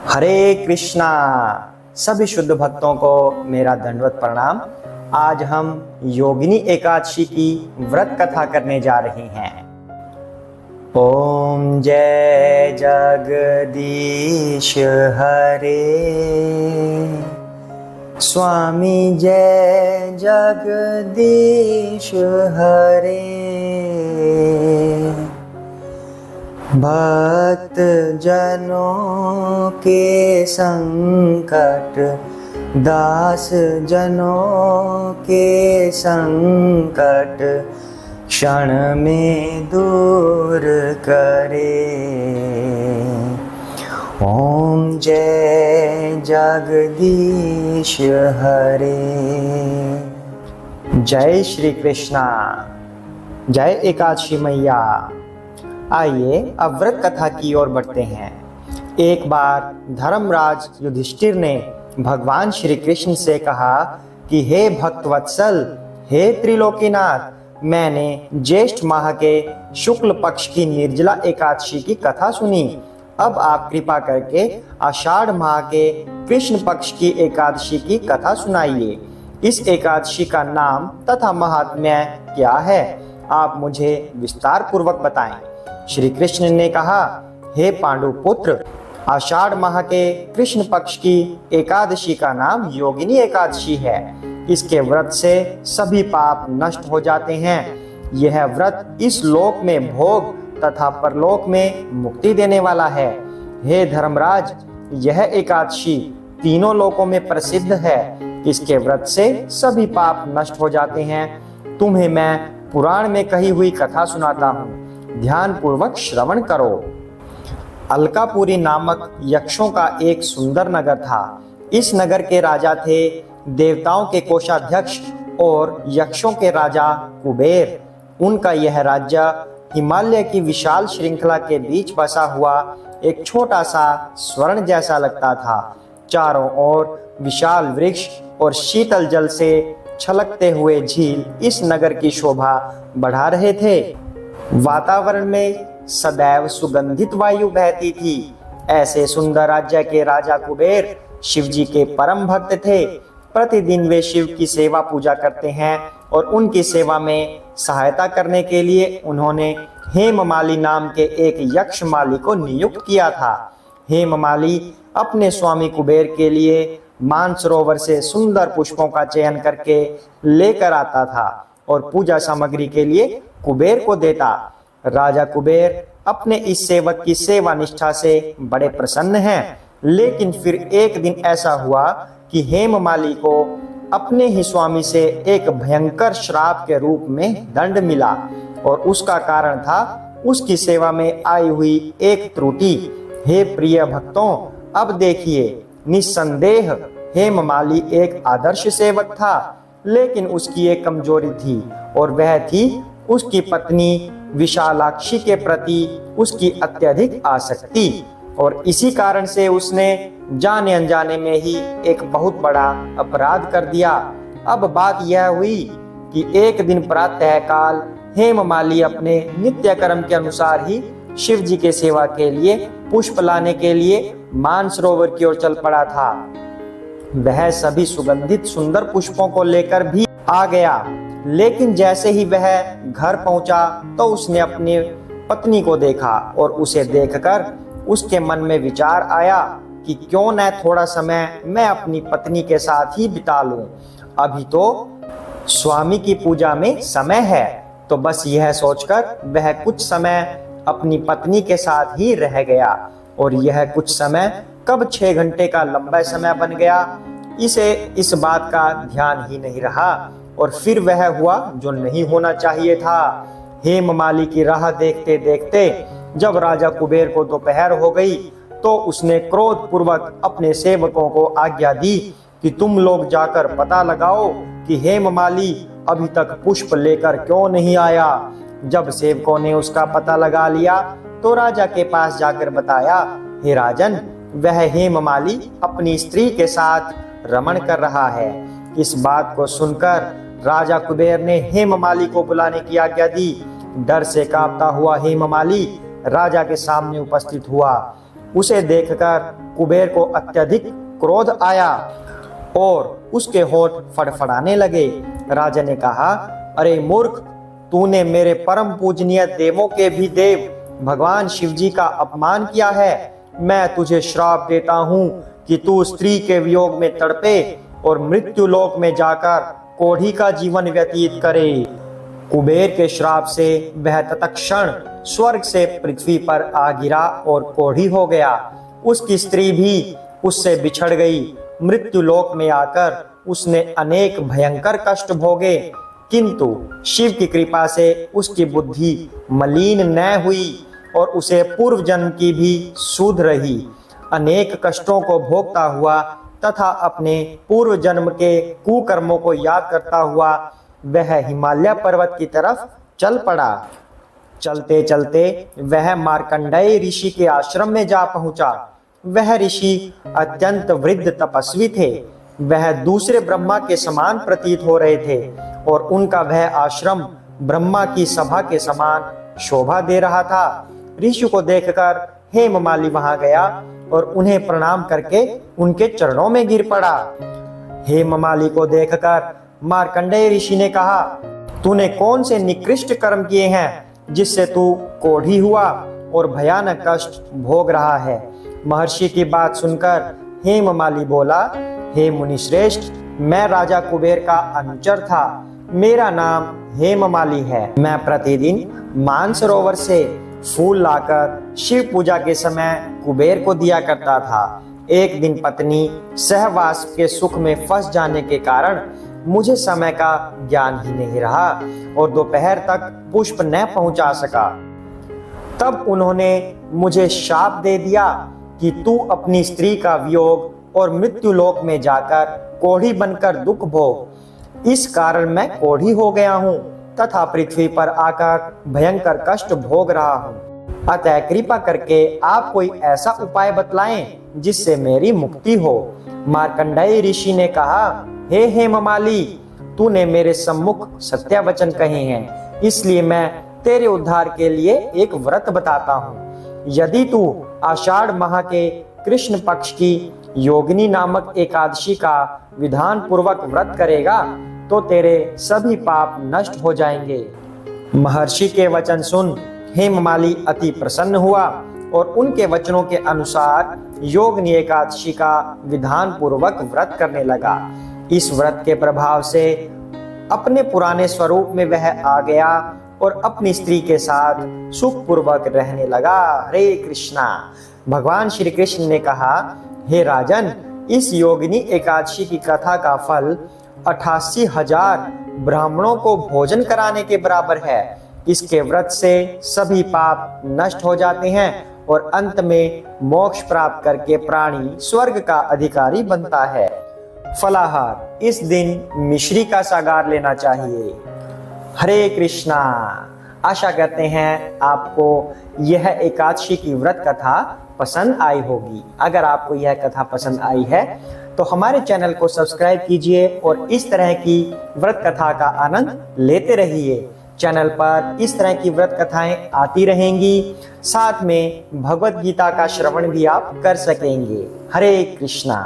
हरे कृष्णा। सभी शुद्ध भक्तों को मेरा दंडवत प्रणाम। आज हम योगिनी एकादशी की व्रत कथा करने जा रहे हैं। ओम जय जगदीश हरे, स्वामी जय जगदीश हरे। भक्त जनों के संकट, दास जनों के संकट, क्षण में दूर करे। ओम जय जगदीश हरे। जय श्री कृष्णा। जय एकादशी मैया। आइए अब व्रत कथा की ओर बढ़ते हैं। एक बार धर्मराज युधिष्ठिर ने भगवान श्री कृष्ण से कहा कि हे भक्तवत्सल, हे त्रिलोकीनाथ, मैंने ज्येष्ठ माह के शुक्ल पक्ष की निर्जला एकादशी की कथा सुनी। अब आप कृपा करके आषाढ़ माह के कृष्ण पक्ष की एकादशी की कथा सुनाइए। इस एकादशी का नाम तथा महात्म्य क्या है, आप मुझे विस्तार पूर्वक बताएं। श्री कृष्ण ने कहा, हे पांडु पुत्र, आषाढ़ माह के कृष्ण पक्ष की एकादशी का नाम योगिनी एकादशी है। इसके व्रत से सभी पाप नष्ट हो जाते हैं। यह व्रत इस लोक में भोग तथा परलोक में मुक्ति देने वाला है। हे धर्मराज, यह एकादशी तीनों लोकों में प्रसिद्ध है। इसके व्रत से सभी पाप नष्ट हो जाते हैं। तुम्हें मैं पुराण में कही हुई कथा सुनाता हूँ, ध्यान पूर्वक श्रवण करो। अलकापुरी नामक यक्षों का एक सुंदर नगर था। इस नगर के राजा थे देवताओं के कोषाध्यक्ष और यक्षों के राजा कुबेर। उनका यह राज्य हिमालय की विशाल श्रृंखला के बीच बसा हुआ एक छोटा सा स्वर्ण जैसा लगता था। चारों ओर विशाल वृक्ष और शीतल जल से छलकते हुए झील इस नगर की शोभा बढ़ा रहे थे। वातावरण में सदैव सुगंधित वायु बहती थी। ऐसे सुंदर राज्य के राजा कुबेर शिव जी के परम भक्त थे। प्रतिदिन वे शिव की सेवा पूजा करते हैं और उनकी सेवा में सहायता करने के लिए उन्होंने हेममाली नाम के एक यक्ष माली को नियुक्त किया था। हेममाली अपने स्वामी कुबेर के लिए मानसरोवर से सुंदर पुष्पों का चयन करके लेकर आता था और पूजा सामग्री के लिए कुबेर को देता। राजा कुबेर अपने इस सेवक की सेवा निष्ठा से बड़े प्रसन्न हैं। लेकिन फिर एक दिन ऐसा हुआ कि हेममाली को अपने ही स्वामी से एक भयंकर श्राप के रूप में दंड मिला और उसका कारण था उसकी सेवा में आई हुई एक त्रुटि। हे प्रिय भक्तों, अब देखिए, निस्संदेह हेममाली एक आदर्श सेवक था, लेकिन उसकी एक कमजोरी थी और वह थी उसकी पत्नी विशालाक्षी के प्रति उसकी अत्यधिक आसक्ति। और इसी कारण से उसने जाने अनजाने में ही एक बहुत बड़ा अपराध कर दिया। अब बात यह हुई कि एक दिन प्रातः काल हेममाली अपने नित्य कर्म के अनुसार ही शिव जी के सेवा के लिए पुष्प लाने के लिए मानसरोवर की ओर चल पड़ा था। वह सभी सुगंधित सुंदर पुष्पों को लेकर भी आ गया, लेकिन जैसे ही वह घर पहुंचा तो उसने अपनी पत्नी को देखा और उसे देखकर उसके मन में विचार आया कि क्यों न थोड़ा समय मैं अपनी पत्नी के साथ ही बिता लूं। अभी तो स्वामी की पूजा में समय है। तो बस यह सोचकर वह कुछ समय अपनी पत्नी के साथ ही रह गया और यह कुछ समय कब 6 घंटे का लंबा समय बन गया, इसे इस बात का ध्यान ही नहीं रहा और फिर वह हुआ जो नहीं होना चाहिए था। हेममाली की राह देखते देखते जब राजा कुबेर को दोपहर हो गई तो उसने क्रोध पूर्वक अपने सेवकों को आज्ञा दी कि तुम लोग जाकर पता लगाओ कि हेममाली अभी तक पुष्प लेकर क्यों नहीं आया। जब सेवकों ने उसका पता लगा लिया तो राजा के पास जाकर बताया, हे राजन, वह हेममाली अपनी स्त्री के साथ रमण कर रहा है। इस बात को सुनकर राजा कुबेर ने हेममाली को बुलाने की आज्ञा दी। डर से कांपता हुआ हेममाली राजा के सामने उपस्थित हुआ। उसे देखकर कुबेर को अत्यधिक क्रोध आया और उसके होठ फड़फड़ाने लगे। राजा ने कहा, अरे मूर्ख, तूने मेरे परम पूजनीय देवों के भी देव भगवान शिव जी का अपमान किया है। मैं तुझे श्राप देता हूँ कि तू स्त्री के वियोग में तड़पे और मृत्यु लोक में जाकर कोढ़ी का जीवन व्यतीत करे। कुबेर के श्राप से वह तत्क्षण स्वर्ग से पृथ्वी पर आ गिरा और कोढ़ी हो गया। उसकी स्त्री भी उससे बिछड़ गई। मृत्यु लोक में आकर उसने अनेक भयंकर कष्ट भोगे, किंतु शिव की कृपा से उसकी बुद्धि मलिन न हुई और उसे पूर्व जन्म की भी सुध रही। अनेक कष्टों को भोगता हुआ तथा अपने पूर्व जन्म के कुकर्मों को याद करता हुआ वह हिमालय पर्वत की तरफ चल पड़ा। चलते चलते वह मार्कंडेय ऋषि के आश्रम में जा पहुंचा। वह ऋषि अत्यंत वृद्ध तपस्वी थे। वह दूसरे ब्रह्मा के समान प्रतीत हो रहे थे और उनका वह आश्रम ब्रह्मा की सभा के समान शोभा दे रहा था। ऋषि को देखकर हेममाली वहां गया और उन्हें प्रणाम करके उनके चरणों में गिर पड़ा। हेममाली को देखकर मार्कंडेय ऋषि ने कहा, तूने कौन से निकृष्ट कर्म किए हैं जिससे तू कोढ़ी हुआ और भयानक कष्ट भोग रहा है। महर्षि की बात सुनकर हेममाली बोला, हे मुनिश्रेष्ठ, मैं राजा कुबेर का अनुचर था। मेरा नाम हेममाली है। मैं प्रतिदिन मानसरोवर से फूल लाकर शिव पूजा के समय कुबेर को दिया करता था। एक दिन पत्नी सहवास के सुख में फंस जाने के कारण मुझे समय का ज्ञान ही नहीं रहा और दोपहर तक पुष्प न पहुंचा सका। तब उन्होंने मुझे शाप दे दिया कि तू अपनी स्त्री का वियोग और मृत्यु लोक में जाकर कोढ़ी बनकर दुख भोग। इस कारण मैं कोढ़ी हो गया हूँ तथा पृथ्वी पर आकर भयंकर कष्ट भोग रहा हूँ। अतः कृपा करके आप कोई ऐसा उपाय बतलाएं जिससे मेरी मुक्ति हो। मार्कंडेय ऋषि ने कहा, हे हेममाली, तूने मेरे सम्मुख सत्य वचन कहे हैं, इसलिए मैं तेरे उद्धार के लिए एक व्रत बताता हूँ। यदि तू आषाढ़ माह के कृष्ण पक्ष की योगिनी नामक एकादशी का विधान पूर्वक व्रत करेगा तो तेरे सभी पाप नष्ट हो जाएंगे। महर्षि के वचन सुन हेममाली अति प्रसन्न हुआ और उनके वचनों के अनुसार योगिनी एकादशी का विधान पूर्वक व्रत करने लगा। इस व्रत के प्रभाव से अपने पुराने स्वरूप में वह आ गया और अपनी स्त्री के साथ सुखपूर्वक रहने लगा। हरे कृष्णा। भगवान श्री कृष्ण ने कहा, हे राजन, इस योगिनी एकादशी की कथा का फल 88,000 ब्राह्मणों को भोजन कराने के बराबर है। इसके व्रत से सभी पाप नष्ट हो जाते हैं और अंत में मोक्ष प्राप्त करके प्राणी स्वर्ग का अधिकारी बनता है। फलाहार, इस दिन मिश्री का सागार लेना चाहिए। हरे कृष्णा। आशा करते हैं आपको यह एकादशी की व्रत कथा पसंद आई होगी। अगर आपको यह कथा पसंद आई है तो हमारे चैनल को सब्सक्राइब कीजिए और इस तरह की व्रत कथा का आनंद लेते रहिए। चैनल पर इस तरह की व्रत कथाएं आती रहेंगी। साथ में भगवत गीता का श्रवण भी आप कर सकेंगे। हरे कृष्णा।